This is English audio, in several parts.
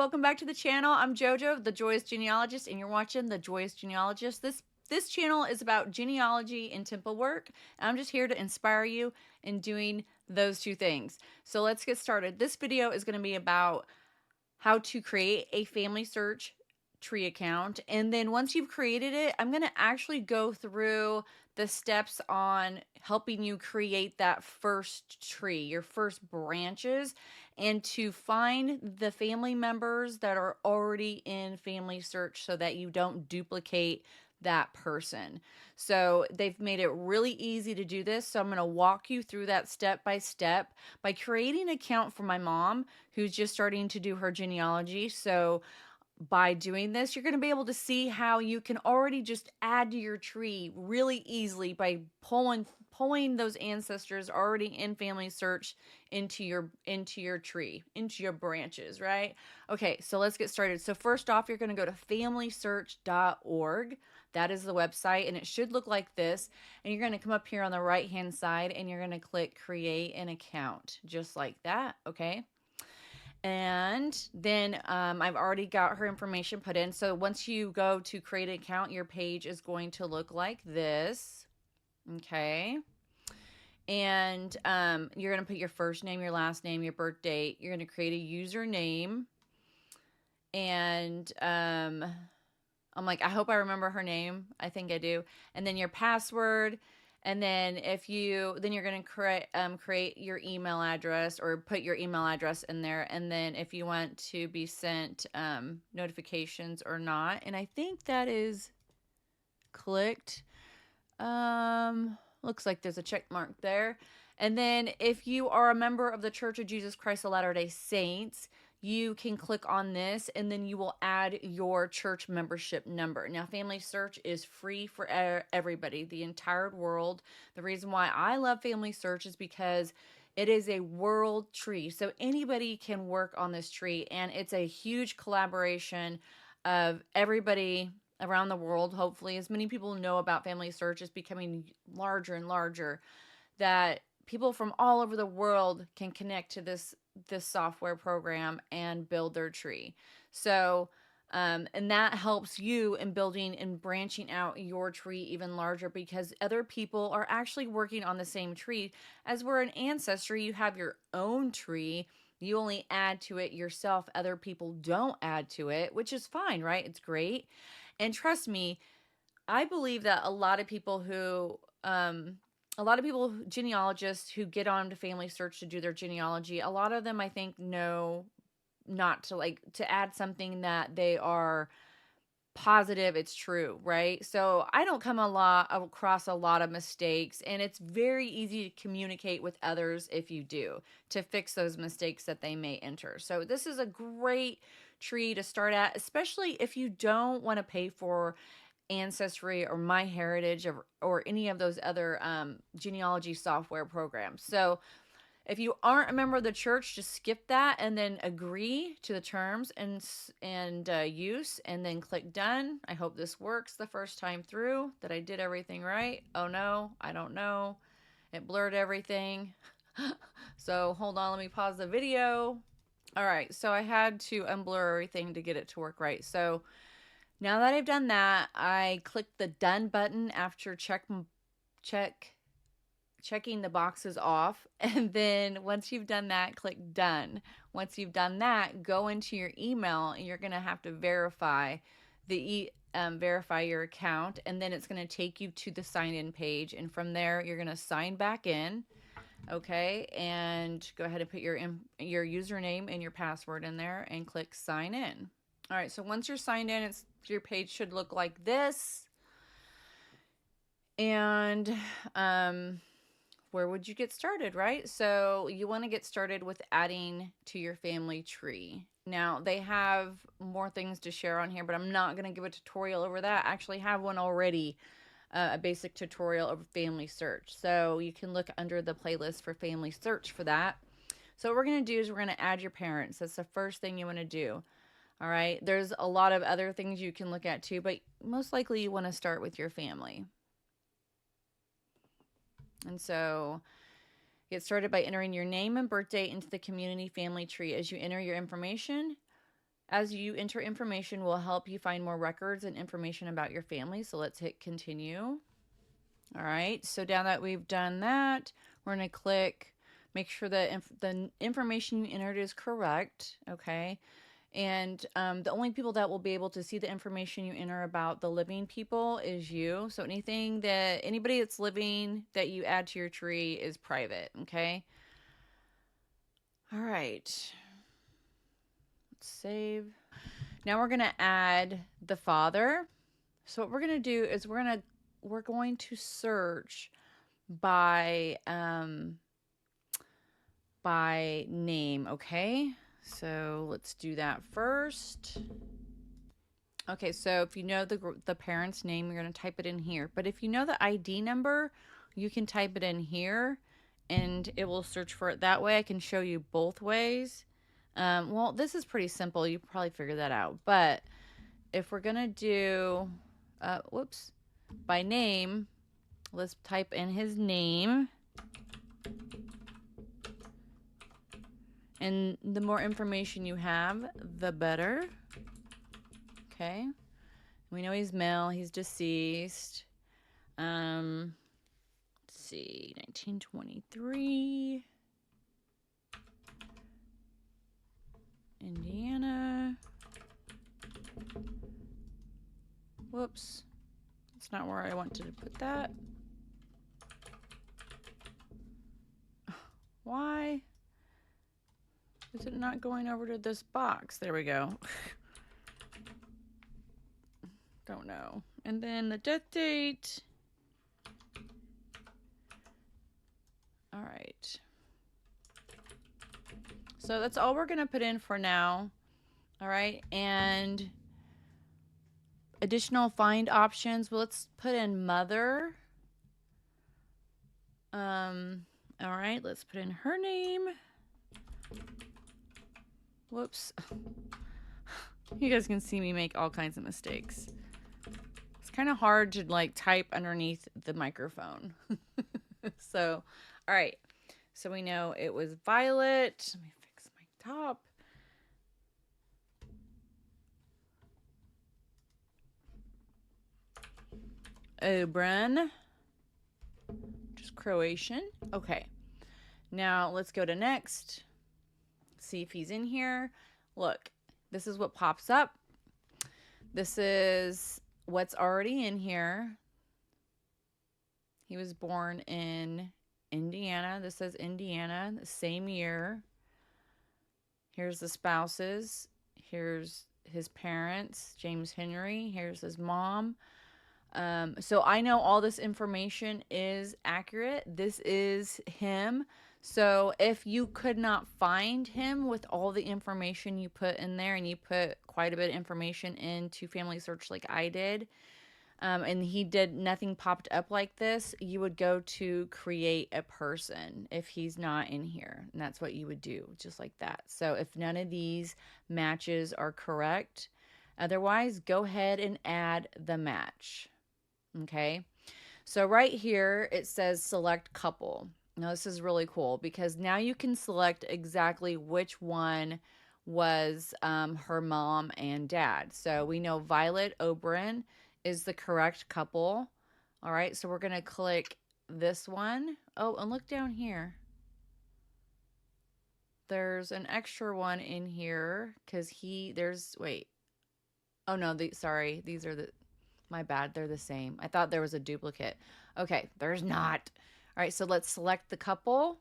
welcome back to the channel. I'm JoJo, the Joyous Genealogist, and you're watching the Joyous Genealogist. This channel is about genealogy and temple work. And I'm just here to inspire you in doing those two things. So let's get started. This video is going to be about how to create a family search tree account. And then once you've created it, I'm going to actually go through the steps on helping you create that first tree, your first branches, and to find the family members that are already in family search so that you don't duplicate that person. So they've made it really easy to do this. So I'm going to walk you through that step by step by creating an account for my mom who's just starting to do her genealogy. So by doing this, you're going to be able to see how you can already just add to your tree really easily by pulling those ancestors already in family search into your tree, into your branches, right? Okay, so let's get started. So first off, you're going to go to familysearch.org. That is the website, and it should look like this. And you're going to come up here on the right hand side and you're going to click create an account, just like that. Okay. And then I've already got her information put in. So once you go to create an account, your page is going to look like this. Okay. And you're going to put your first name, your last name, your birth date. You're going to create a username. And I'm like, I hope I remember her name. I think I do. And then your password. And then you're going to create your email address or put your email address in there. And then if you want to be sent notifications or not. And I think that is clicked. Looks like there's a check mark there. And then if you are a member of the Church of Jesus Christ of Latter-day Saints, you can click on this and then you will add your church membership number. Now, Family Search is free for everybody, the entire world. The reason why I love Family Search is because it is a world tree. So anybody can work on this tree, and it's a huge collaboration of everybody around the world. Hopefully, as many people know about Family Search, is becoming larger and larger, that people from all over the world can connect to this software program and build their tree. So, and that helps you in building and branching out your tree even larger, because other people are actually working on the same tree. As we're an ancestry, you have your own tree. You only add to it yourself. Other people don't add to it, which is fine, right? It's great. And trust me, I believe that a lot of people, genealogists who get on to Family Search to do their genealogy, a lot of them, I think, know not to add something that they are positive it's true, right? So I don't come across a lot of mistakes, and it's very easy to communicate with others if you do, to fix those mistakes that they may enter. So this is a great tree to start at, especially if you don't want to pay for Ancestry or MyHeritage or any of those other genealogy software programs. So if you aren't a member of the church, just skip that and then agree to the terms and use, and then click done. I hope this works the first time through, that I did everything right. Oh no, I don't know. It blurred everything. So hold on, let me pause the video. All right, so I had to unblur everything to get it to work right. So now that I've done that, I click the done button after checking the boxes off. And then once you've done that, click done. Once you've done that, go into your email and you're going to have to verify your account. And then it's going to take you to the sign in page. And from there, you're going to sign back in. Okay. And go ahead and put your username and your password in there and click sign in. All right, so once you're signed in, your page should look like this. And where would you get started, right? So you want to get started with adding to your family tree. Now, they have more things to share on here, but I'm not going to give a tutorial over that. I actually have one already, a basic tutorial over Family Search. So you can look under the playlist for Family Search for that. So what we're going to do is we're going to add your parents. That's the first thing you want to do. All right, there's a lot of other things you can look at too, but most likely you want to start with your family. And so get started by entering your name and birth date into the community family tree. As you enter your information, As you enter information will help you find more records and information about your family. So let's hit continue. All right, so now that we've done that, we're going to click make sure that the information you entered is correct, okay? And the only people that will be able to see the information you enter about the living people is you. So anybody that's living that you add to your tree is private, okay? All right. Let's save. Now we're going to add the father. So what we're going to do is we're going to search by name, okay? So let's do that first. Okay, so if you know the parent's name, you're going to type it in here. But if you know the ID number, you can type it in here and it will search for it that way. I can show you both ways. Well, this is pretty simple. You probably figured that out. But if we're going to do, by name, let's type in his name. And the more information you have, the better. Okay. We know he's male. He's deceased. Let's see. 1923. Indiana. Whoops. That's not where I wanted to put that. Why is it not going over to this box? There we go. Don't know. And then the death date. All right. So that's all we're going to put in for now. All right. And additional find options. Well, let's put in mother. All right. Let's put in her name. Whoops. You guys can see me make all kinds of mistakes. It's kind of hard to like type underneath the microphone. So, all right. So we know it was Violet. Let me fix my top. Obren. Just Croatian. Okay. Now let's go to next. See if he's in here. Look, this is what pops up. This is what's already in here. He was born in Indiana. This says Indiana, the same year. Here's the spouses. Here's his parents, James Henry. Here's his mom. So I know all this information is accurate. This is him. So if you could not find him with all the information you put in there, and you put quite a bit of information into Family Search like I did, and he did nothing popped up like this, you would go to create a person if he's not in here. And that's what you would do, just like that. So if none of these matches are correct, otherwise go ahead and add the match. Okay. So right here, it says select couple. Now this is really cool because now you can select exactly which one was her mom and dad. So we know Violet Obren is the correct couple. All right, so we're going to click this one. Oh, and look down here. There's an extra one in here because wait. Oh no, sorry, these are my bad, they're the same. I thought there was a duplicate. Okay, there's not. All right, so let's select the couple.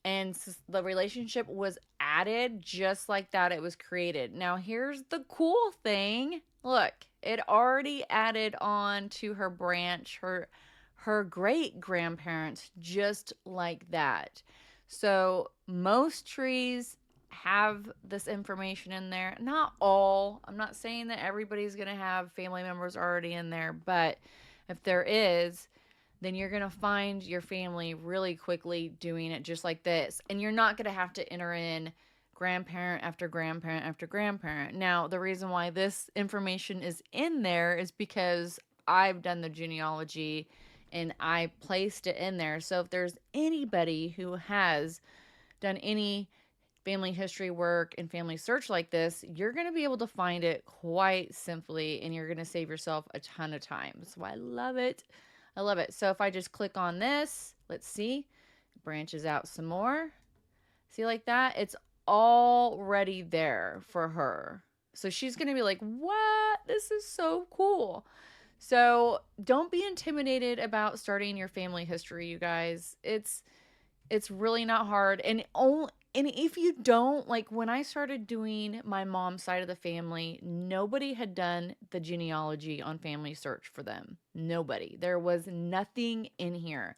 And the relationship was added just like that. It was created. Now, here's the cool thing. Look, it already added on to her branch, her great-grandparents, just like that. So most trees have this information in there. Not all. I'm not saying that everybody's going to have family members already in there, but if there is, then you're going to find your family really quickly doing it just like this. And you're not going to have to enter in grandparent after grandparent after grandparent. Now, the reason why this information is in there is because I've done the genealogy and I placed it in there. So if there's anybody who has done any family history work and family search like this, you're going to be able to find it quite simply and you're going to save yourself a ton of time. So I love it. I love it. So if I just click on this, let's see, it branches out some more. See, like that? It's already there for her. So she's going to be like, what? This is so cool. So don't be intimidated about starting your family history, you guys. It's really not hard. And if you don't, like when I started doing my mom's side of the family, nobody had done the genealogy on Family Search for them. Nobody. There was nothing in here.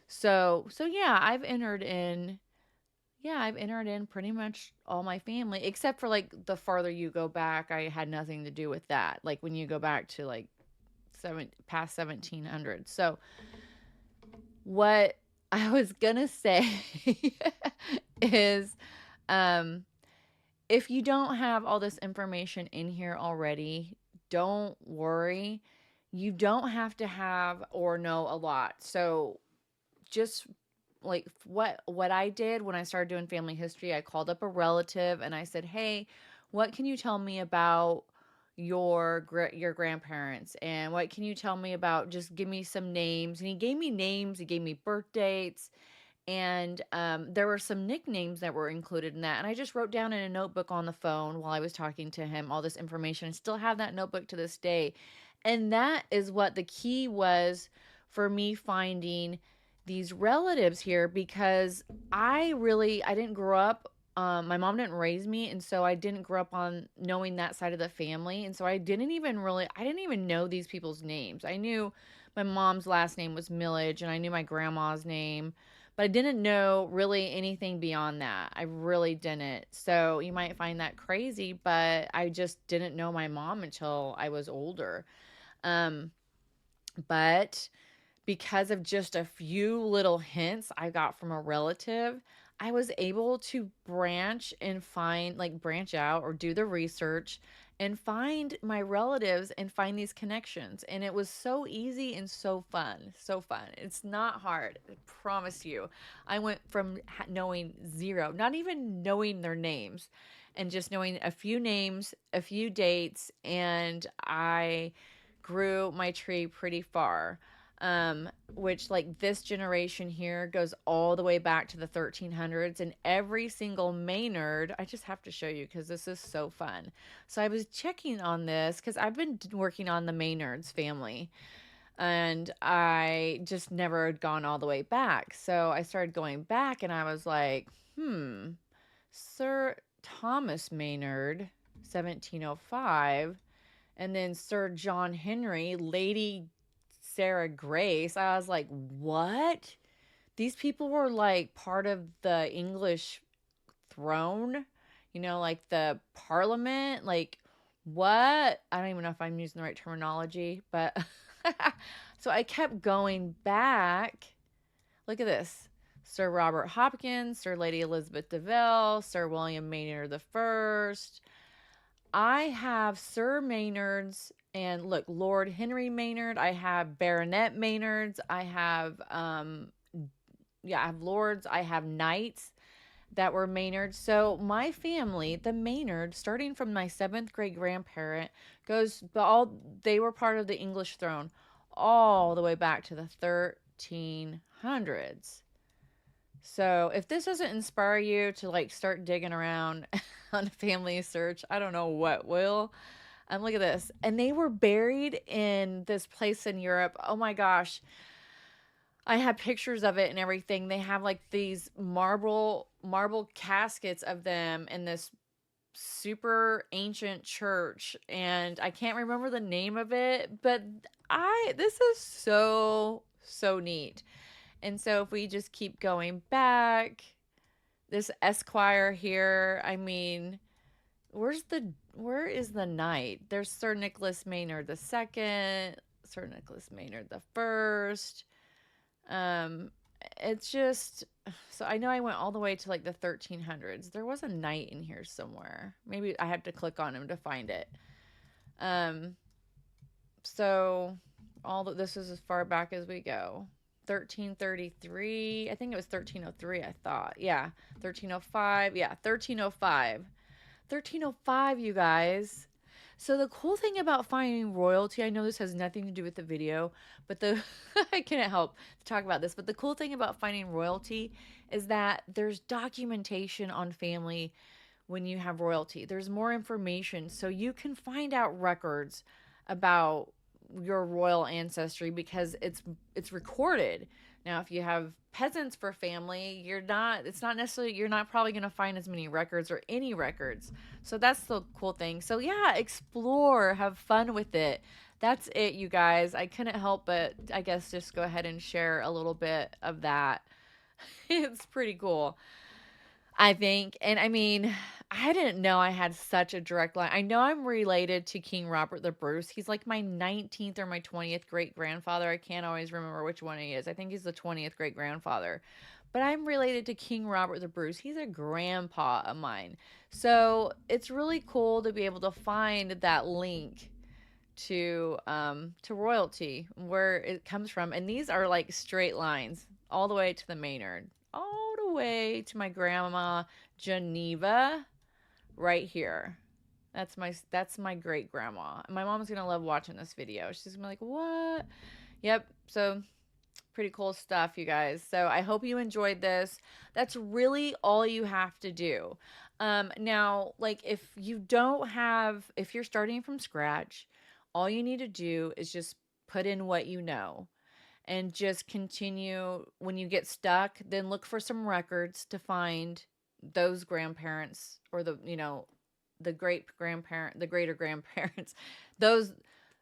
So yeah, I've entered in pretty much all my family except for like the farther you go back, I had nothing to do with that. Like when you go back to like past 1700. So what I was gonna say is, um, if you don't have all this information in here already, don't worry. You don't have to have or know a lot. So just like what I did when I started doing family history, I called up a relative and I said, "Hey, what can you tell me about your grandparents, and what can you tell me about, just give me some names." And he gave me names, he gave me birth dates, and there were some nicknames that were included in that. And I just wrote down in a notebook on the phone while I was talking to him all this information. I still have that notebook to this day. And that is what the key was for me finding these relatives here, because I didn't grow up, my mom didn't raise me, and so I didn't grow up on knowing that side of the family, and so I didn't even know these people's names. I knew my mom's last name was Millage, and I knew my grandma's name, but I didn't know really anything beyond that. I really didn't. So you might find that crazy, but I just didn't know my mom until I was older. Um, but because of just a few little hints I got from a relative, I was able to branch out or do the research and find my relatives and find these connections. And it was so easy and so fun. So fun. It's not hard. I promise you. I went from knowing zero, not even knowing their names, and just knowing a few names, a few dates, and I grew my tree pretty far. Which, like, this generation here goes all the way back to the 1300s, and every single Maynard, I just have to show you because this is so fun. So I was checking on this because I've been working on the Maynards family, and I just never had gone all the way back. So I started going back, and I was like, Sir Thomas Maynard, 1705, and then Sir John Henry, Lady Sarah Grace. I was like, what? These people were like part of the English throne, like the parliament. Like, what? I don't even know if I'm using the right terminology, but so I kept going back. Look at this. Sir Robert Hopkins, Sir Lady Elizabeth Deville, Sir William Maynard the First. I have Sir Maynards, and look, Lord Henry Maynard. I have Baronet Maynards. I have I have lords. I have knights that were Maynards. So my family, the Maynards, starting from my 7th grade grandparent, they were part of the English throne all the way back to the 1300s. So if this doesn't inspire you to like start digging around on Family Search, I don't know what will. Look at this. And they were buried in this place in Europe. Oh my gosh. I have pictures of it and everything. They have like these marble caskets of them in this super ancient church, and I can't remember the name of it, but this is so neat. And so if we just keep going back, this Esquire here, I mean, where is the knight? There's Sir Nicholas Maynard the Second, Sir Nicholas Maynard the First. It's just, so I know I went all the way to like the 1300s. There was a knight in here somewhere. Maybe I had to click on him to find it. So this is as far back as we go. 1333. I think it was 1303, I thought. Yeah, 1305. Yeah, 1305. 1305, you guys. So the cool thing about finding royalty, I know this has nothing to do with the video, but the I couldn't help to talk about this, but the cool thing about finding royalty is that there's documentation on family when you have royalty. There's more information, so you can find out records about your royal ancestry because it's recorded. Now, if you have peasants for family, it's not necessarily, you're not probably going to find as many records or any records. So that's the cool thing. So yeah, explore, have fun with it. That's it, you guys. I couldn't help but, I guess, just go ahead and share a little bit of that. It's pretty cool, I think. And I mean, I didn't know I had such a direct line. I know I'm related to King Robert the Bruce. He's like my 19th or my 20th great grandfather. I can't always remember which one he is. I think he's the 20th great grandfather. But I'm related to King Robert the Bruce. He's a grandpa of mine. So it's really cool to be able to find that link to royalty, where it comes from. And these are like straight lines all the way to the Maynard, all the way to my grandma Geneva, right here. That's my great grandma. My mom's gonna love watching this video. She's gonna be like, what? Yep. So pretty cool stuff, you guys. So I hope you enjoyed this. That's really all you have to do. Now, like, if you're starting from scratch, all you need to do is just put in what you know and just continue. When you get stuck, then look for some records to find those grandparents, or the great grandparent, the greater grandparents, those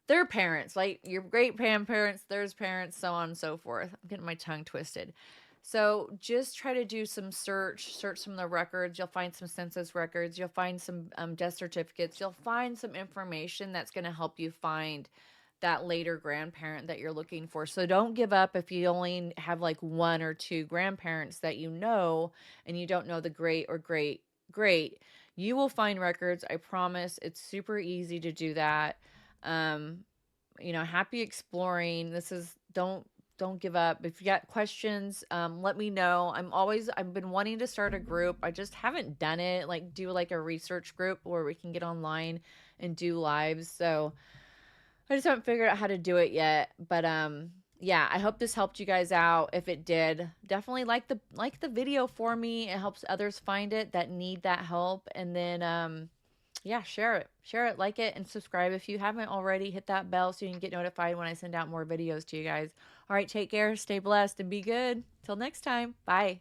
their parents, like your great grandparents, theirs parents, so on and so forth. I'm getting my tongue twisted. So just try to do some search some of the records. You'll find some census records. You'll find some death certificates. You'll find some information that's going to help you find that later grandparent that you're looking for. So don't give up if you only have like one or two grandparents that you know and you don't know the great or great great. You will find records. I promise. It's super easy to do that. Um, happy exploring. Don't give up. If you got questions, let me know. I've been wanting to start a group. I just haven't done it. Like, do like a research group where we can get online and do lives. So I just haven't figured out how to do it yet. But yeah, I hope this helped you guys out. If it did, definitely like the video for me. It helps others find it that need that help. And then yeah, share it, like it, and subscribe if you haven't already. Hit that bell so you can get notified when I send out more videos to you guys. All right, take care, stay blessed, and be good. Till next time. Bye.